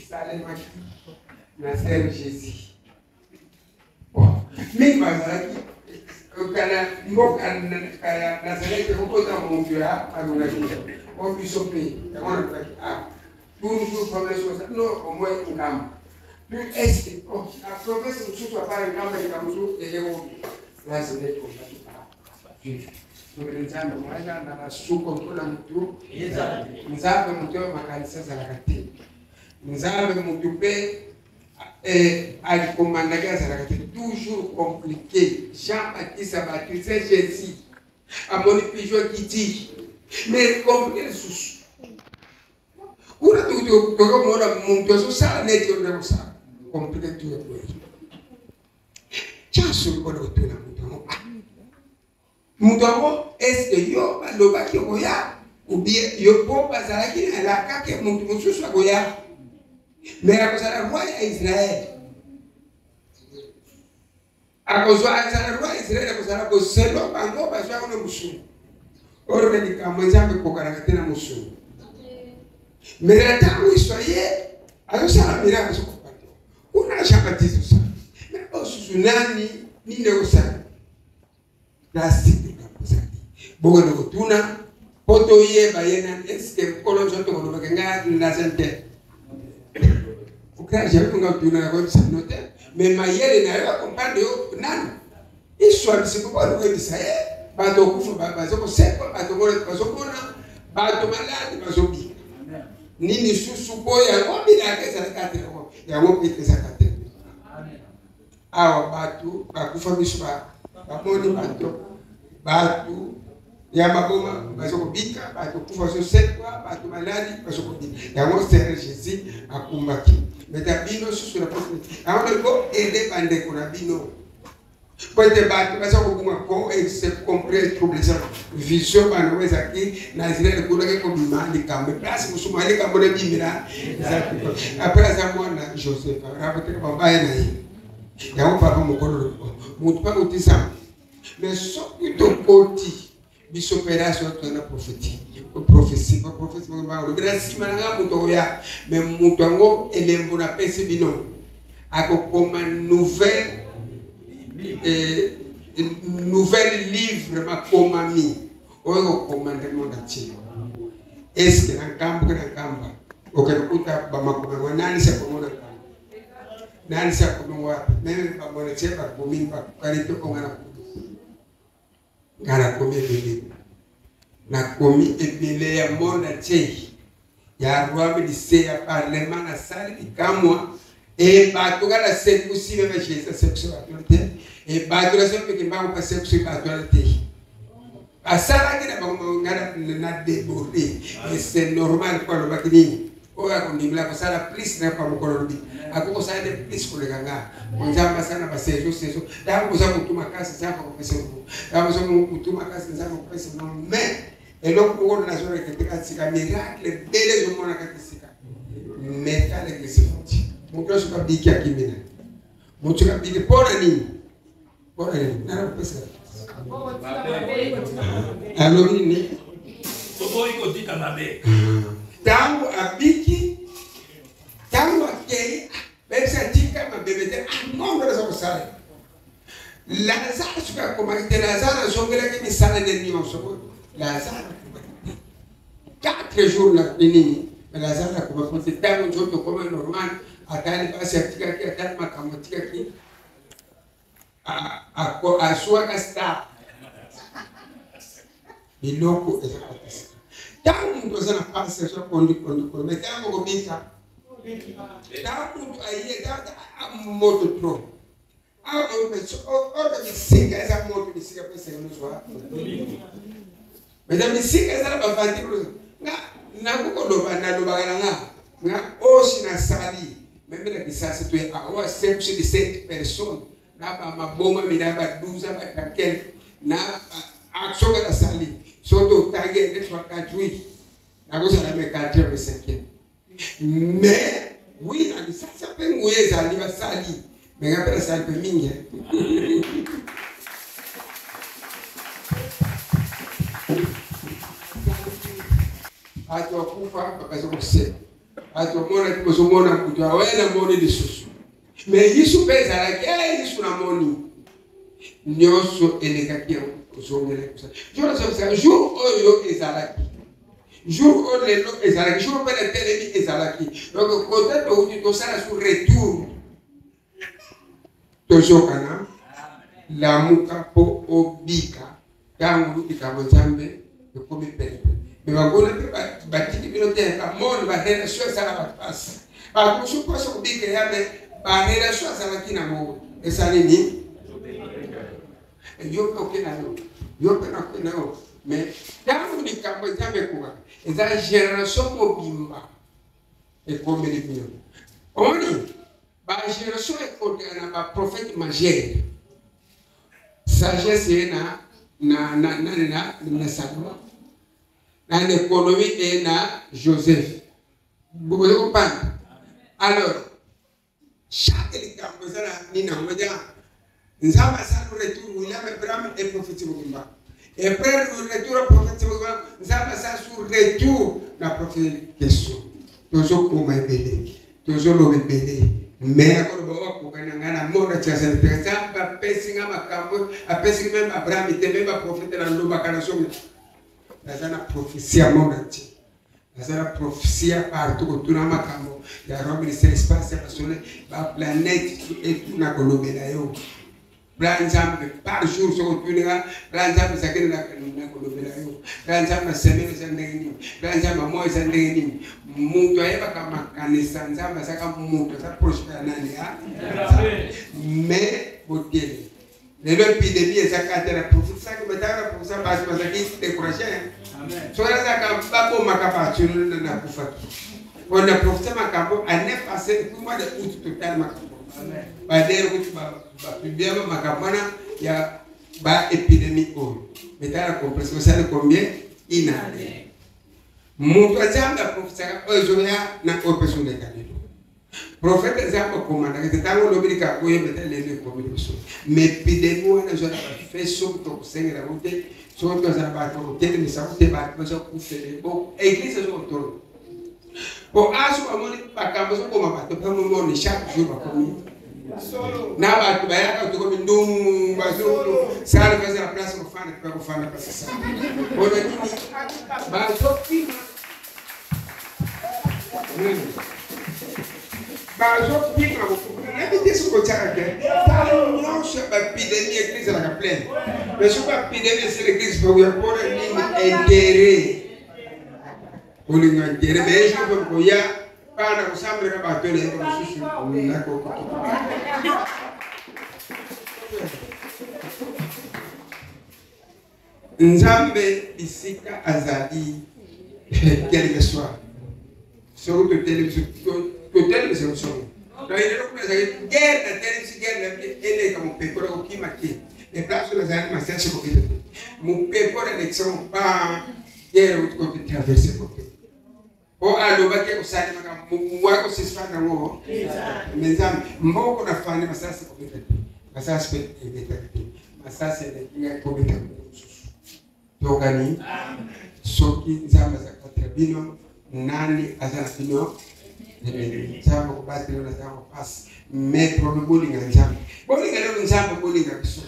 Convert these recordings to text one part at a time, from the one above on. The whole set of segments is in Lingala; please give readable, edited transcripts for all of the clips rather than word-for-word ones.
Ça allait marcher. Nasser Jésus. Bon. Mais Mazaki, Nazareth, on peut on peut sauver. Toujours problème sur ça. Non, au moins une gamme. Plus est-ce que la promesse ne soit pas une gamme et la et là, c'est des choses. Na sous contrôle la moto, nous avons moto makanisa za lakati. Nous avons moto alikommandaga za lakati toujours compliqué. Jean-Baptiste a baptisé Jésus. A mon pigeon qui dit mais compliqué sous. Kuna tu mona moto so ça net yo na ça. Compliqué tout le Chasu ko do na moto. Mudawo est que yo baloba ki oya ou bien yo po bazalaki la kake muntu mususu agoya mais akozala roi ya Israël akozala roi ya Israël akozala ko selo bango bazwa ono musu oro ni kamwezambe kokana tena musu mais la tamu soye azosala mira zo kopando kuna Jean-Baptiste ça mais osusu nani ni neosala plastique bogo no tuna poto ye bayena eske kolon joto ko bakenga na sente ukra je ko tuna ko sanote mais mayele na yo compande yo nan iswa bisipo ko ko disaye ba to kufu ba zo ko seko ba to ko zo ko na ba to maladi ba zo bi nini susu boya ko bi na ke sa kate ko ya mo ke sa kate awa batu ba kufa miswa ba moni batu ya maboma bazokobika batu kufa so sekwa batu maladi bazokobika ya monstre Jésus akumbaki metabino susu na pote aona ko ede bande kuna bino pote batu bazokobuma ko et se comprendre trouble ça vision bana weza ki na Israël kuna ke ko bimandi kambe place musuma ile kambo na bimira après ça mwana Joseph rabote baba na yi ya papa mukolo mutu pa utisa mais surtout ton côté bisopération tona prophétie prophétie ba le grâce mananga mutoya mais mutango elembo na pese bino ako nouvelle livre ma komami oyo commandement d'Achille est-ce que na kamba okakuta ba makoma nani sa komona nani sa komona même ba mona cheba komimba karito kongana kana komi ebele na komi ebele ya mona tei ya roi de se ya parlement na sali bikamwa e bato kala se kusibe ba Jésus sexuel autorité e bato la sope ke ba ko sexuel autorité asala kina ba ngana na déborder et c'est normal kwa lo bakini oya ko ndimla ko sala plus na kwa mukolo bi akoko sala de plus ko leganga onjamba sana ba sejo da ko za kutuma kasi za ko pesa ko da ko za kutuma kasi za ko pesa no mais et donc ko na zore ke tika miracle bele zo mona katisika metale ke sifoti mukro suka biki akimina mutuka biki pona nini na pesa alo nini Sobo iko tika mabe tangu abiki tangu akei besa tika mabebete mongo za kusala Lazaro suka komite Lazaro songela ke misala de ni mosoko Lazaro 4 jours la nini Lazaro ko ba fonte tangu joto comme normal atali basi atika ki atali makamotika ki a sua casta biloko ezakatisa tangu ndo sana pasa so kondi metango gobika tangu aye moto tro ora misika esa moto misika pesa nuzwa mesdames misika esa ba vanti na kukoloba na loba nga oshi na sali même la kisasa tu awa 7 personnes na ba maboma minaba 12 ba takel na aksoga na sali soto tage de trois quatre oui na ko sala me 4 et 5 mais oui na kisasa pe ngweza ali basali mais ngapela sali pe mingi ato kufa bakazo kuse atomona kimosomona kutu awena moni lisusu me yisu pesa la ke yisu na moni nyoso elekaki ozongele kusa jona so jour oyo ezalaki jour oyo lelo ezalaki jour pele telemi ezalaki donc côté to uti to sala sur retour to jokana la muka po obika tangu ikamozambe ekomi pele me bagona batiki binote ka mon ba hena sho sala batpasi ba kusuko so kubika yabe ba hena sho sala kina mo esalini yo ko kena yo pena no me tangu nikamozambe kwa eza génération mobimba ekomi libino oni ba génération ekomi na ba prophète majeur sagesse na Salomon dans l'économie et na Joseph. Vous pouvez comprendre? Alors, chaque état, vous savez, nous avons dit, nous avons fait le retour, William Abraham est prophète Mugimba. Et après le retour au prophète Mugimba, nous avons fait le retour à la prophète question. Toujours comme un bébé, toujours le bébé. Mais quand on va pour gagner un amour de chasser le présent, à Pessinga Macambo, à Pessinga même Abraham était même prophète dans le Macanation. Dans la prophétie à mon entier. Dans la prophétie partout autour de Macambo. Il y a Rome, l'espace, la planète et tout na Colobelayo. L'ensemble par jour se retournera, l'ensemble chacun de la Colobelayo. L'ensemble semaine s'endénie, l'ensemble mois s'endénie. Mungu ayeba kama kanisa nzamba saka mungu sa prospère nani ha mais botele lelo epidemie ezaka la profite saka batara pour ça basi basaki décourager amen so la saka babo makapa tshulu na kufa on a profité makambo année passée tout mois de août total makambo amen ba dero kuti ba publier makamana ya ba épidémie o metara compression ça combien inane Mutu azamba profesa ozoya na operation de kanelo. Prophète azamba komanda que tango lobirika koye betele le communication. Mais pidemo na zona fait sur to senga route, sur to za ba to tele ni sa route ba ko so kufele bo église zo toro. Bo asu amoni bakambo so koma ba to pamo mo chaque jour ba komi. Na ba to ba ya to komi ndum ba so sala ka za place ko fana ko fana pa sa. Bo na ni ba so fina Bajo pica o que isso cochara que não se epidemia crise la pleine mais se pas epidemia c'est l'église pour y pour ni intérêt pour ni intérêt mais je peux pour ya pas na ensemble ka ba tole ko susu na ko ko Nzambe isika azali quel que soit sur le télévision solo. Là il est là pour les guerre la télévision guerre elle est comme pépère au qui marqué. Les places les animaux c'est ce que mon pépère l'élection pas guerre au côté traverser côté. O alo bake usali maka mwako sisifana ngo. Mezam mboko na fani masasi ko beta. Masasi pe beta. Masasi ile ya ko beta. Yogani soki nzamba za katrabino nani azana pino nzamba ko basi na nzamba pass mais problème bolinga nzamba bolinga lelo nzamba bolinga biso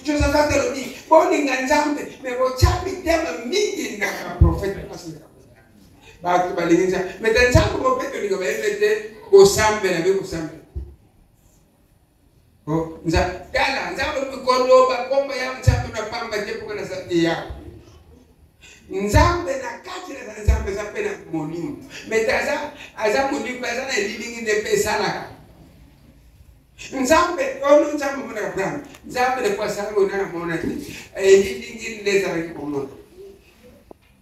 josa katelo ni bolinga nzamba mais bo chapi tema mingi na prophète passe ba ko balinga mais dans nzamba bo peto ni ko bete ko sambe na be ko sambe ko nzamba ko loba komba ya nzamba na pamba jepo kana sa ya Nzambe na kati na nzambe za pena molimu metaza aza molimu aza na living de pesala nzambe ono nzambe mona brand nzambe de kwa sala mona mona living de za ko mona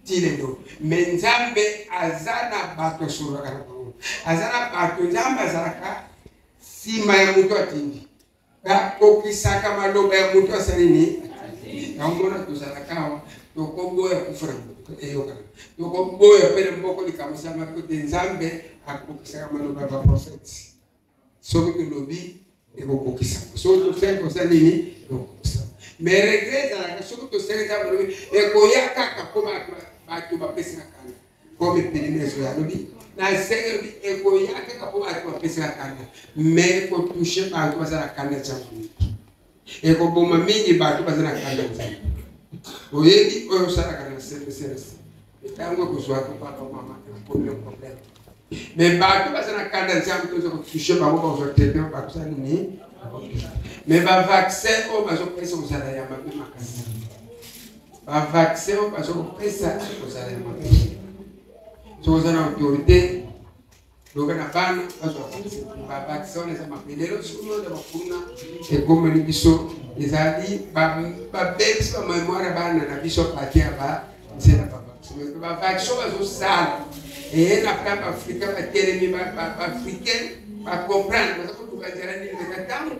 tilendo me nzambe aza na bato sura kana ko aza na bato nzambe azalaka sima ya mutu atindi ba kokisaka maloba ya mutu asalini na mona tuzalaka tokomboya kufura eyoka tokomboya pele mboko likamsama ko nzambe akukisa maloba ba prophet soki lobi ekokokisa soki toseko salini ekokisa mais regrette la soki toseka malobi ekoya kaka koma batu bapesa kana comme périmètre ya lobi na senge ego yake kapo akipesa kanda me ko toucher ba ko za kanda chamu ego boma mingi ba to bazana kanda chamu oyedi oyo sala kana sese tango ko swa ko papa mama ko problem me ba to bazana kanda chamu to ko toucher ba ko zo tete ba ko sani ni me ba vaccin o ba zo pesa ko sala ya mapi makasi ba vaccin o ba zo pesa ko sala ya mapi so sana autorité loka na bana bazo ba vaccin eza mapelelo suno da bakuna e comme ni biso ezali ba bebs ba memoire bana na biso patia ba sena ba vaccin bazo sala e na pra Afrika ba teremi ba africain ba comprendre parce que tu vas dire ni le temps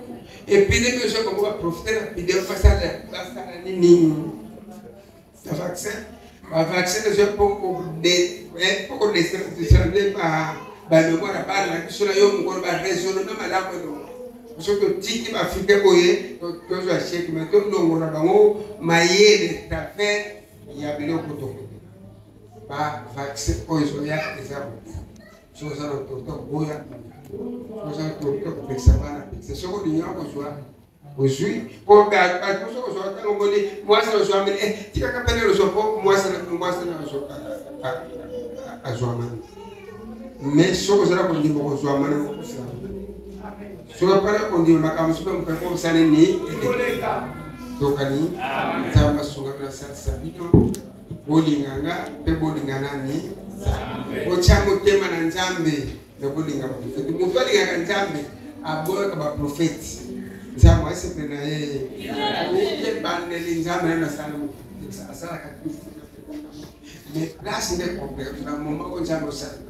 et puis les gens comme va profiter la vidéo passer la nini la vaccin ba vaccin c'est pour les servir ba mémoire ba la sur la yo mo ba raisonnement malamu no so to tiki ba Afrika boye to zo achek mais to ndongo na bango mayele ta fait ya biloko to ba vaccin oyo ya example so ça no to boya so ça to pesa bana pesa so ko dinyo ko so aujourd'hui pour ba tout so so ta ngoni moi ça so amene tika ka pele so po moi ça so a so amene mais so ko sala ko ndi ko so amene ko so para ko ndi makam so ko ko sane ni to kani tamba sunga na sasa bito bolinganga pe bolingana ni o chamo tema na nzambe na bolinga profeti mutwali ga nzambe aboya ka ba profeti nzambe asipe na yeye bande nzambe na sana asala ka mais place de complexe na moma ko nzambe sana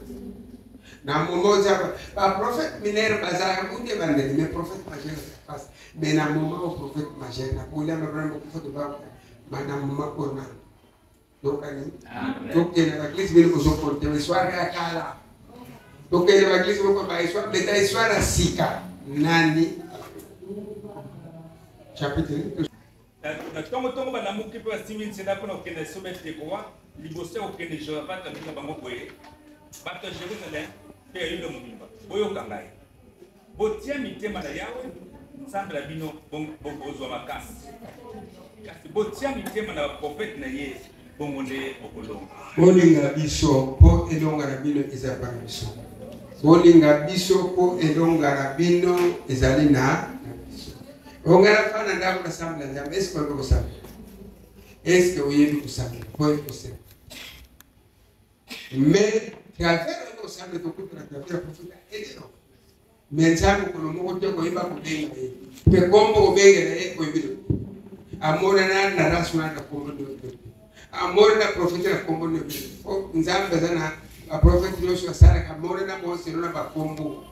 na moma nzambe ba profeti minere bazara munde bande mais profeti majeur passe mais na moma o profeti majeur na bolia ma brando profeti ba mana moma ko na donc la église vient nous supporter l'histoire ya kala donc l'église va pas histoire l'état histoire à sika nani chapitre na tongo bana muki pe basimi nsenda pona okende somete kwa libose okende Jehova tabika bango boye bato Jerusalem pe yule mumimba boyo kangai botia mitema na yawe nzambe la bino bozwa makasi kasi botia mitema na prophète na Yesu bongonde okolonga bolinga biso po elonga na bino ezaba biso bolinga biso po elonga na bino ezali na biso ongara fana ndako na sambla nzambe est-ce que ko sambla est-ce que oyebi ko sambla po ko sambla mais travers ko sambla to ko travers profita edino mais nzambe ko mo ko te ko iba ko benga pe kombo ko benga na ko ibido amona na rasuna na ko do amor na profeta na kombo ne o nzambe zana a profeta no so sala ka amor na mo sino na ba kombo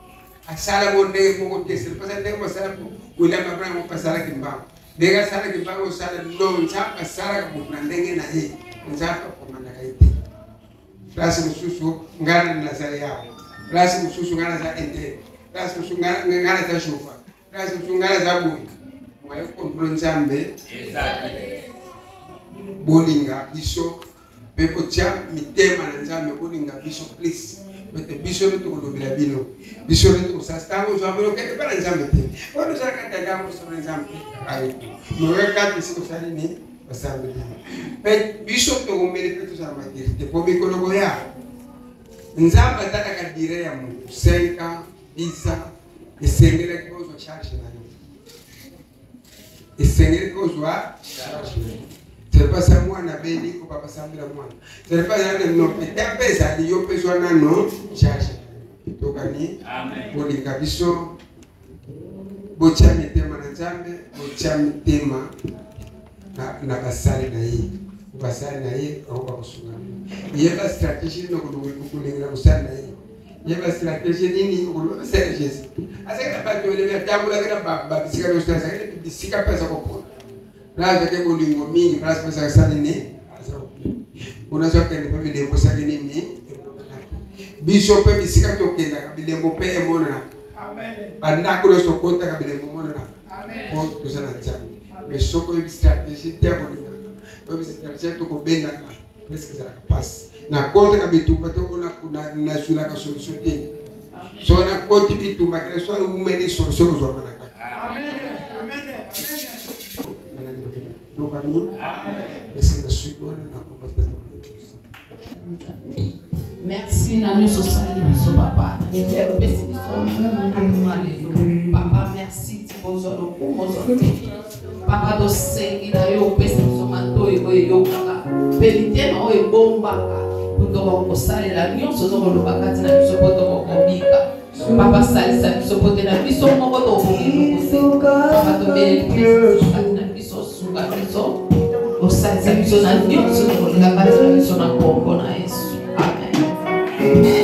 asala mo ne mo ko tese pasa ne mo sala ko wala ma bra mo pasala kimba dega sala kimba o sala no nzambe sala ko na ndenge na ye nzambe ko na ka ite plasi mususu ngana na sala yao plasi mususu ngana za ente plasi mususu ngana za shofa plasi mususu ngana za bui mo ay ko nzambe exactly bolinga biso pe ko tia mitema na nzambe bolinga biso please mete biso to ko dobila bino biso to sa stango zo amelo ke para nzambe te ono sa ka daga mo sa nzambe ai no re ka ti ko sali ni basambe pe biso to ko mele pe to sa ma ti te po mi ko no ya nzambe tata ka dire ya mu senka isa esengele ko zo charge na ni esengele ko zo charge c'est pas ça moi na beli ko papa sambila moi c'est pas ça non ta pesa di yo peso na no charge to kani amen bolinga biso bocha mitema na nzambe bocha mitema na basali na yi basali na yi ko ba kusunga yeba strategy no ko kulinga usana na yi yeba strategy nini ko lo serges asa ka to le tabula ka ba bisika no sta sa bisika pesa ko la ke bolingo mingi place pesa sana ni unaweza kwenda kwa vile mbosa nini biso pe bisika to kenda kabile mbope mona amen banda ko so konta kabile mona amen ko kusana cha mesoko strategy ya bolingo ko strategy to ko benda presque ça passe na côté ka bitumba to na sula ka solution te so na côté bitumba que so o meni solution zo kana ka amen amen amen donc amen est-ce que suis bon na ko merci na nous sosali biso papa papa merci tibozolo kumozolo papa do sengi na yo pesa biso manto yo kaka pelite na oyo bombaka poto ko salela nyonso zo ko bakati na biso poto ko bika papa salisa biso poto na biso moko to ko kusuka papa to bele na biso suka biso o salisa biso na nyonso ko bakati na biso na kombo na Yesu amen.